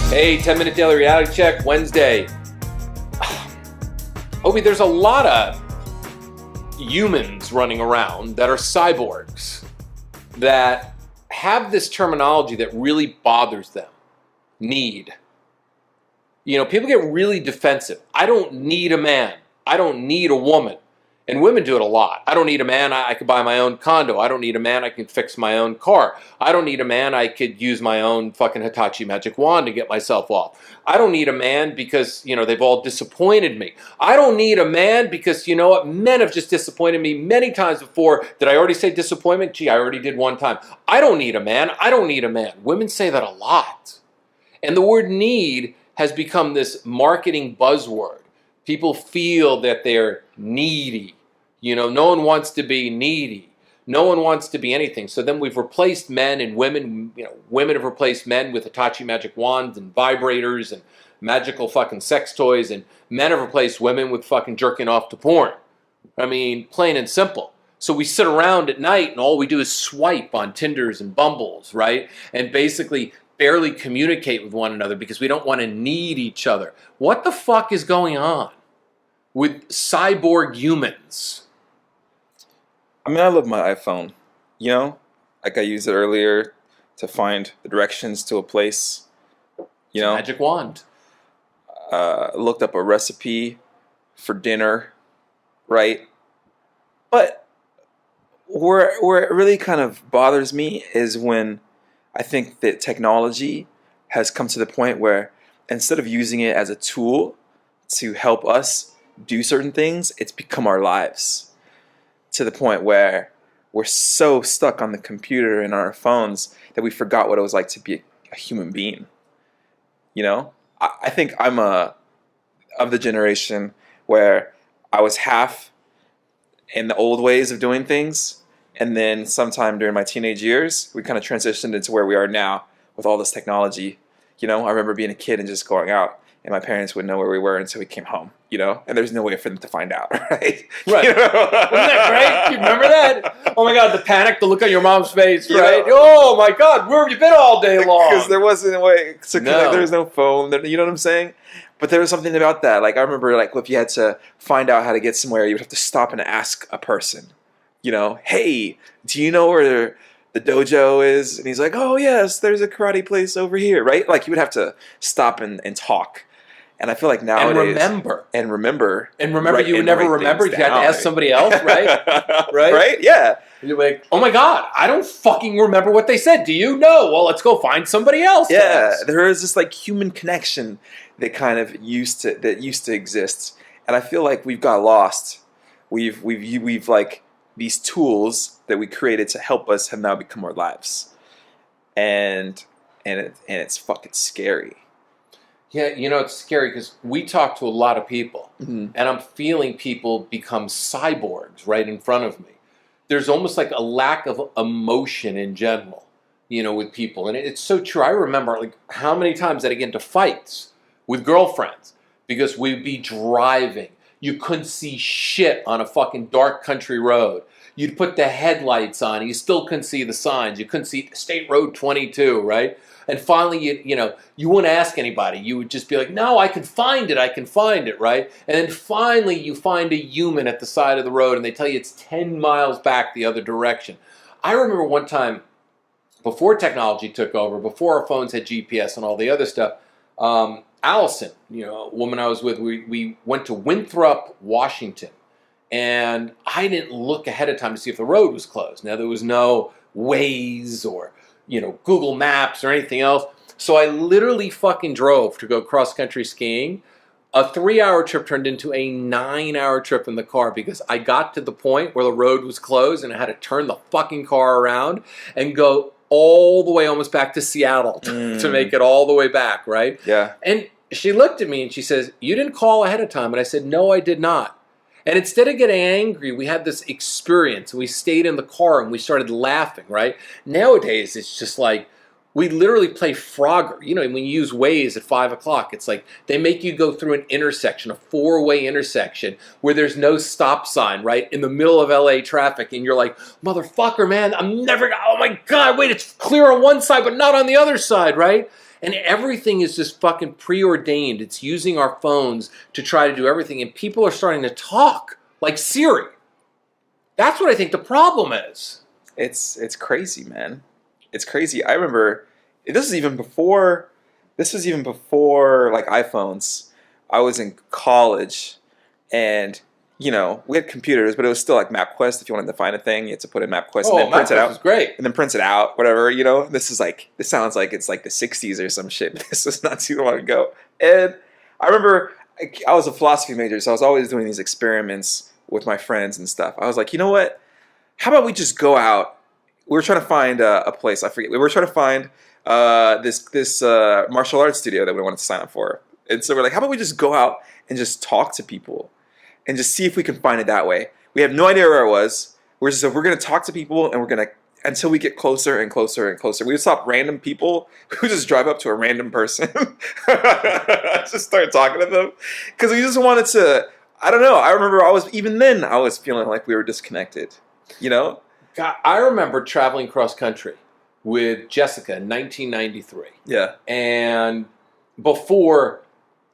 Hey, 10-minute daily reality check, Wednesday. Obi, there's a lot of humans running around that are cyborgs that have this terminology that really bothers them. Need. You know, people get really defensive. I don't need a man. I don't need a woman. And women do it a lot. I don't need a man. I could buy my own condo. I don't need a man. I can fix my own car. I don't need a man. I could use my own fucking Hitachi magic wand to get myself off. I don't need a man because, you know, they've all disappointed me. I don't need a man because, you know what, men have just disappointed me many times before. Did I already say disappointment? Gee, I already did one time. I don't need a man. I don't need a man. Women say that a lot. And the word need has become this marketing buzzword. People feel that they're needy. You know, no one wants to be needy. No one wants to be anything. So then we've replaced men and women. You know, women have replaced men with Hitachi magic wands and vibrators and magical fucking sex toys. And men have replaced women with fucking jerking off to porn. I mean, plain and simple. So we sit around at night and all we do is swipe on Tinders and Bumbles, right? And basically barely communicate with one another because we don't want to need each other. What the fuck is going on with cyborg humans? I mean, I love my iPhone, you know? Like I used it earlier to find the directions to a place, you know? Magic wand. Looked up a recipe for dinner, right? But where it really kind of bothers me is when I think that technology has come to the point where instead of using it as a tool to help us do certain things, it's become our lives. To the point where we're so stuck on the computer and our phones that we forgot what it was like to be a human being. You know, I think I'm of the generation where I was half in the old ways of doing things, and then sometime during my teenage years, we kind of transitioned into where we are now with all this technology. You know, I remember being a kid and just going out, and my parents wouldn't know where we were until we came home, you know? And there's no way for them to find out, right? Right. You know? Wasn't that great? You remember that? Oh my God, the panic, the look on your mom's face, You right? know? Oh my God, where have you been all day long? Because there wasn't a way to connect. No. There was no phone. You know what I'm saying? But there was something about that. Like, I remember, like, if you had to find out how to get somewhere, you would have to stop and ask a person, you know, hey, do you know where the dojo is? And he's like, oh, yes, there's a karate place over here, right? Like, you would have to stop and talk. And I feel like nowadays... And remember. Right, You would and never write remember. You things had to down. ask somebody else, right? Right? Right? Yeah. You're like, oh my God, I don't fucking remember what they said. Do you know? Well, let's go find somebody else. Yeah. Else. There is this, like, human connection that kind of used to exist. And I feel like we've got lost. We've like, these tools that we created to help us have now become our lives. And it's fucking scary. Yeah, you know, it's scary because we talk to a lot of people, Mm-hmm. and I'm feeling people become cyborgs right in front of me. There's almost like a lack of emotion in general, you know, with people. And it's so true. I remember, like, how many times that I get into fights with girlfriends because we'd be driving. You couldn't see shit on a fucking dark country road. You'd put the headlights on, you still couldn't see the signs. You couldn't see State Road 22, right? And finally, you wouldn't ask anybody. You would just be like, no, I can find it, right? And then finally, you find a human at the side of the road, and they tell you it's 10 miles back the other direction. I remember one time, before technology took over, before our phones had GPS and all the other stuff, Allison, you know, a woman I was with, we went to Winthrop, Washington. And I didn't look ahead of time to see if the road was closed. Now, there was no Waze or, you know, Google Maps or anything else. So I literally fucking drove to go cross-country skiing. A 3-hour trip turned into a 9-hour trip in the car because I got to the point where the road was closed and I had to turn the fucking car around and go all the way almost back to Seattle to make it all the way back, right? Yeah. And she looked at me and she says, you didn't call ahead of time. And I said, no, I did not. And instead of getting angry, we had this experience. We stayed in the car and we started laughing, right? Nowadays, it's just like, we literally play Frogger. You know, when you use Waze at 5 o'clock, it's like they make you go through an intersection, a 4-way intersection, where there's no stop sign, right? In the middle of LA traffic. And you're like, motherfucker, man, I'm never, oh my God, wait, it's clear on one side, but not on the other side, right? And everything is just fucking preordained. It's using our phones to try to do everything. And people are starting to talk like Siri. That's what I think the problem is. It's crazy, man. It's crazy. I remember this was even before like iPhones. I was in college, and we had computers, but it was still like MapQuest. If you wanted to find a thing, you had to put in MapQuest and then print it out. Was great. And then print it out, whatever. This sounds like it's like the '60s or some shit. But this was not too long ago. And I remember I was a philosophy major, so I was always doing these experiments with my friends and stuff. I was like, you know what? How about we just go out? We were trying to find a place. I forget. We were trying to find this martial arts studio that we wanted to sign up for. And so we're like, how about we just go out and just talk to people and just see if we can find it that way. We have no idea where it was. We're going to talk to people, and we're going to, until we get closer and closer and closer. We would stop random people. We would just drive up to a random person, just start talking to them, because we just wanted to. I don't know. I remember I was feeling like we were disconnected. God, I remember traveling cross country with Jessica in 1993. Yeah. And before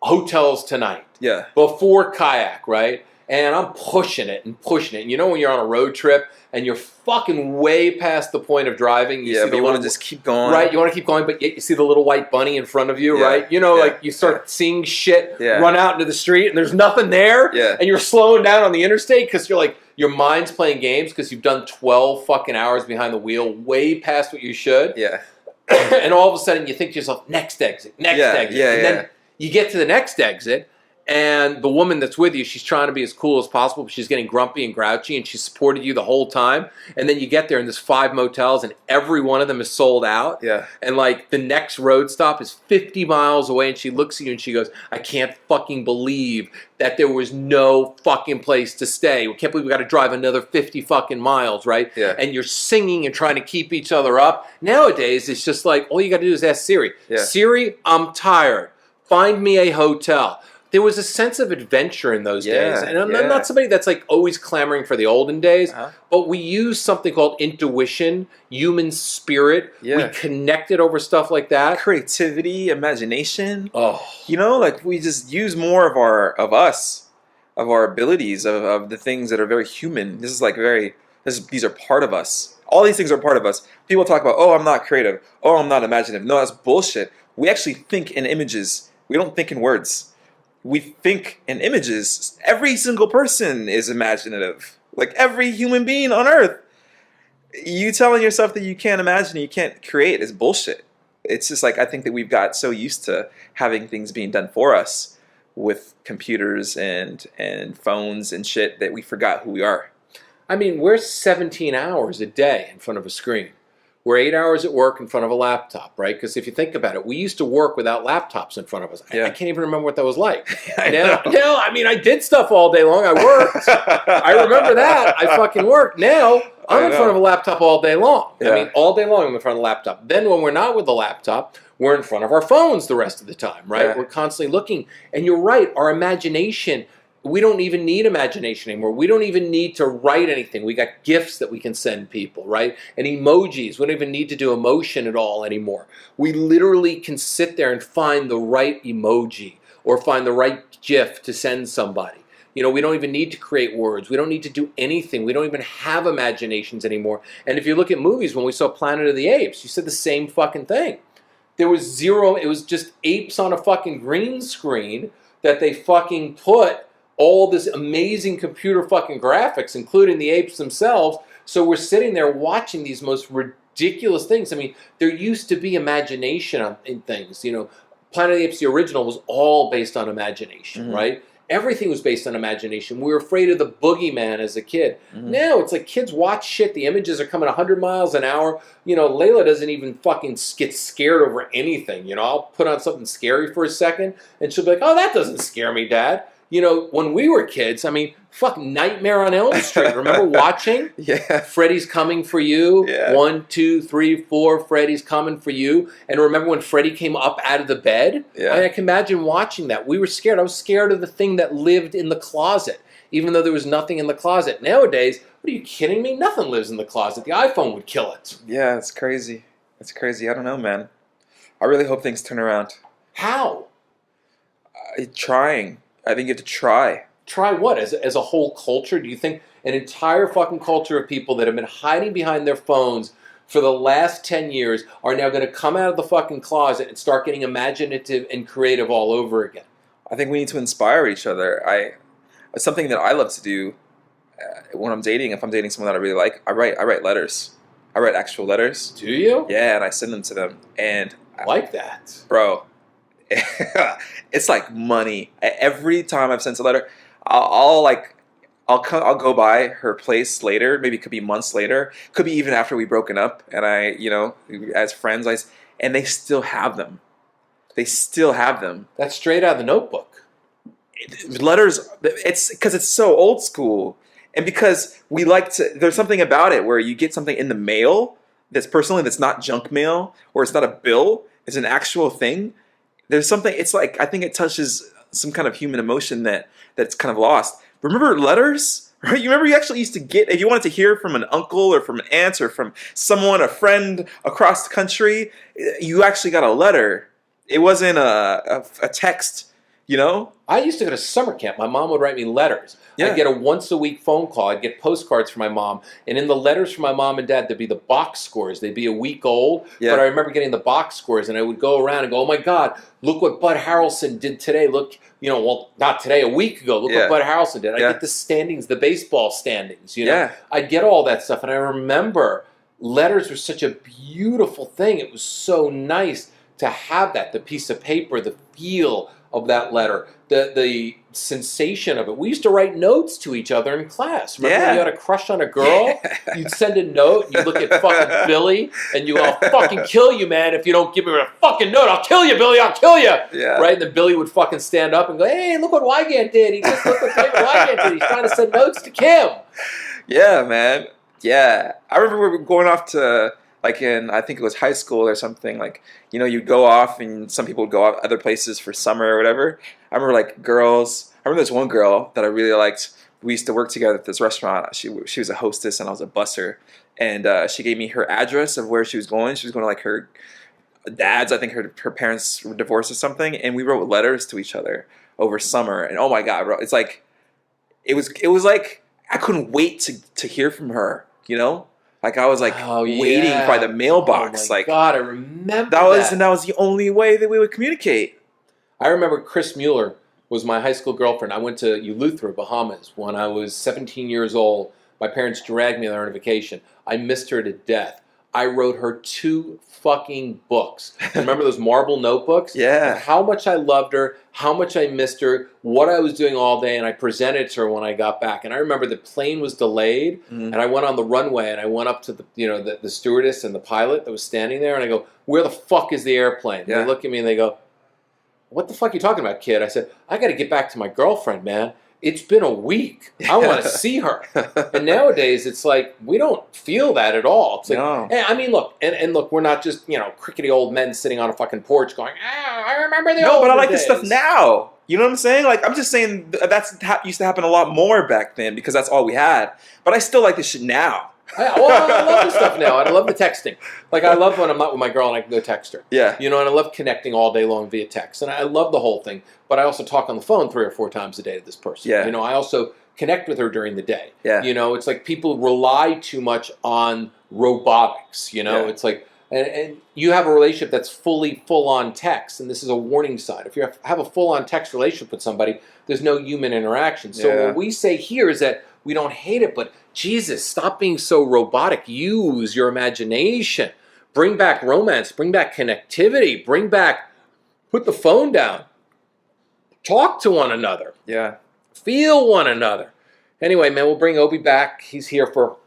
Hotels Tonight. Yeah. Before Kayak, right? And I'm pushing it. And when you're on a road trip and you're fucking way past the point of driving. But you want to just keep going. Right, you want to keep going, but yet you see the little white bunny in front of you, right? Like you start seeing shit run out into the street and there's nothing there. Yeah. And you're slowing down on the interstate because you're like, your mind's playing games because you've done 12 fucking hours behind the wheel, way past what you should. Yeah. And all of a sudden you think to yourself, next exit. Then you get to the next exit, and the woman that's with you, she's trying to be as cool as possible, but she's getting grumpy and grouchy, and she supported you the whole time. And then you get there, and there's 5 motels, and every one of them is sold out. Yeah. And like the next road stop is 50 miles away, and she looks at you and she goes, I can't fucking believe that there was no fucking place to stay. We can't believe we got to drive another 50 fucking miles, right? Yeah. And you're singing and trying to keep each other up. Nowadays, it's just like, all you got to do is ask Siri. Yeah. Siri, I'm tired. Find me a hotel. There was a sense of adventure in those days. And I'm not somebody that's like always clamoring for the olden days, but we use something called intuition, human spirit. Yeah. We connected over stuff like that. Creativity, imagination. Oh. Like we just use more of our abilities, of the things that are very human. These are part of us. All these things are part of us. People talk about, oh, I'm not creative. Oh, I'm not imaginative. No, that's bullshit. We actually think in images. We don't think in words. We think in images. Every single person is imaginative. Like every human being on earth. You telling yourself that you can't imagine, you can't create is bullshit. It's just like, I think that we've got so used to having things being done for us with computers and phones and shit that we forgot who we are. I mean, we're 17 hours a day in front of a screen. We're 8 hours at work in front of a laptop, right? Because if you think about it, we used to work without laptops in front of us. I can't even remember what that was like. I mean, I did stuff all day long. I worked. I remember that. I fucking worked. Now, I'm in front of a laptop all day long. Yeah. I mean, all day long I'm in front of a laptop. Then when we're not with the laptop, we're in front of our phones the rest of the time, right? Yeah. We're constantly looking. And you're right, our imagination, we don't even need imagination anymore. We don't even need to write anything. We got gifts that we can send people, right? And emojis. We don't even need to do emotion at all anymore. We literally can sit there and find the right emoji or find the right GIF to send somebody. We don't even need to create words. We don't need to do anything. We don't even have imaginations anymore. And if you look at movies, when we saw Planet of the Apes, you said the same fucking thing. There was zero, it was just apes on a fucking green screen that they fucking put all this amazing computer fucking graphics, including the apes themselves. So we're sitting there watching these most ridiculous things. I mean, there used to be imagination in things. Planet of the Apes, the original, was all based on imagination, right? Everything was based on imagination. We were afraid of the boogeyman as a kid. Now it's like kids watch shit. The images are coming 100 miles an hour. Layla doesn't even fucking get scared over anything. I'll put on something scary for a second, and she'll be like, oh, that doesn't scare me, Dad. When we were kids, I mean, fuck Nightmare on Elm Street. Remember watching? Yeah. Freddy's coming for you. Yeah. 1, 2, 3, 4. Freddy's coming for you. And remember when Freddy came up out of the bed? Yeah. I can imagine watching that. We were scared. I was scared of the thing that lived in the closet, even though there was nothing in the closet. Nowadays, what are you kidding me? Nothing lives in the closet. The iPhone would kill it. Yeah, it's crazy. It's crazy. I don't know, man. I really hope things turn around. How? Trying. I think you have to try. Try what? As a whole culture? Do you think an entire fucking culture of people that have been hiding behind their phones for the last 10 years are now going to come out of the fucking closet and start getting imaginative and creative all over again? I think we need to inspire each other. It's something that I love to do when I'm dating. If I'm dating someone that I really like, I write letters. I write actual letters. Do you? Yeah, and I send them to them. And I like that. bro, it's like money. Every time I've sent a letter, I'll go by her place later. Maybe it could be months later. Could be even after we've broken up. And as friends, and they still have them. They still have them. That's straight out of the Notebook. Letters. It's because it's so old school, and because we like to. There's something about it where you get something in the mail that's personally that's not junk mail, or it's not a bill. It's an actual thing. There's something. It's like I think it touches some kind of human emotion that's kind of lost. Remember letters? Right? You remember you actually used to get, if you wanted to hear from an uncle or from an aunt or from someone, a friend across the country, you actually got a letter. It wasn't a text, I used to go to summer camp. My mom would write me letters. Yeah. I'd get a once-a-week phone call. I'd get postcards from my mom. And in the letters from my mom and dad, there'd be the box scores. They'd be a week old. Yeah. But I remember getting the box scores, and I would go around and go, oh, my God, look what Bud Harrelson did today. Look, well, not today, a week ago. Look what Bud Harrelson did. I'd get the standings, the baseball standings, Yeah. I'd get all that stuff. And I remember letters were such a beautiful thing. It was so nice to have that, the piece of paper, the feel of that letter, the sensation of it. We used to write notes to each other in class. Remember when you had a crush on a girl? You'd send a note, you'd look at fucking Billy, and you go, I'll fucking kill you, man, if you don't give me a fucking note. I'll kill you, Billy, I'll kill you. Yeah. Right? And then Billy would fucking stand up and go, hey, look what Wygant did. Look what Wygant did. He's trying to send notes to Kim. Yeah, man. Yeah. I remember we were going off to, I think it was high school or something, you'd go off and some people would go off other places for summer or whatever. I remember girls, I remember this one girl that I really liked. We used to work together at this restaurant. She was a hostess and I was a busser. And she gave me her address of where she was going. She was going to her dad's, I think her parents were divorced or something. And we wrote letters to each other over summer. And oh my God, bro, it's it was like, I couldn't wait to hear from her, I was waiting by the mailbox. Oh my God, I remember and that was the only way that we would communicate. I remember Chris Mueller was my high school girlfriend. I went to Eleuthera, Bahamas when I was 17 years old. My parents dragged me there on a vacation. I missed her to death. I wrote her 2 fucking books. Remember those marble notebooks? Yeah. Of how much I loved her, how much I missed her, what I was doing all day, and I presented it to her when I got back. And I remember the plane was delayed, and I went on the runway, and I went up to the stewardess and the pilot that was standing there, and I go, where the fuck is the airplane? And they look at me and they go, what the fuck are you talking about, kid? I said, I got to get back to my girlfriend, man. It's been a week. I want to see her. And nowadays, it's we don't feel that at all. It's No. I mean, look, and look, we're not just, crickety old men sitting on a fucking porch going, I remember the old No, but I like this days. stuff now. You know what I'm saying? I'm just saying used to happen a lot more back then because that's all we had. But I still like this shit now. I love this stuff now, and I love the texting. I love when I'm not with my girl and I can go text her. Yeah. And I love connecting all day long via text, and I love the whole thing. But I also talk on the phone 3 or 4 times a day to this person. Yeah. I also connect with her during the day. Yeah. It's people rely too much on robotics. Yeah. It's and you have a relationship that's full on text, and this is a warning sign. If you have a full on text relationship with somebody, there's no human interaction. So what we say here is that we don't hate it, but Jesus, stop being so robotic. Use your imagination. Bring back romance. Bring back connectivity. Put the phone down. Talk to one another. Yeah. Feel one another. Anyway, man, we'll bring Obi back. He's here for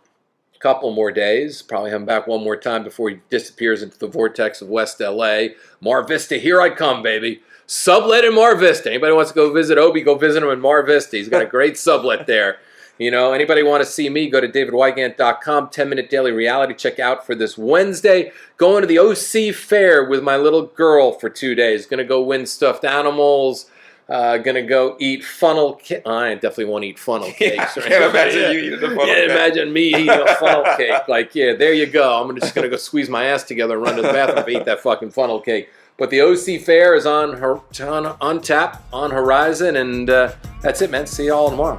a couple more days. Probably have him back one more time before he disappears into the vortex of West LA. Mar Vista, here I come, baby. Sublet in Mar Vista. Anybody wants to go visit Obi, go visit him in Mar Vista. He's got a great sublet there. Anybody want to see me, go to davidwygant.com, 10-minute daily reality check out for this Wednesday. Going to the OC Fair with my little girl for 2 days. Going to go win stuffed animals. Gonna go eat funnel cake. I definitely won't eat funnel cakes. I can't imagine you eating a funnel cake. Imagine me eating a funnel cake. Like, yeah, there you go. I'm just gonna go squeeze my ass together and run to the bathroom to eat that fucking funnel cake. But the OC Fair is on tap, on horizon, and that's it, man. See you all tomorrow.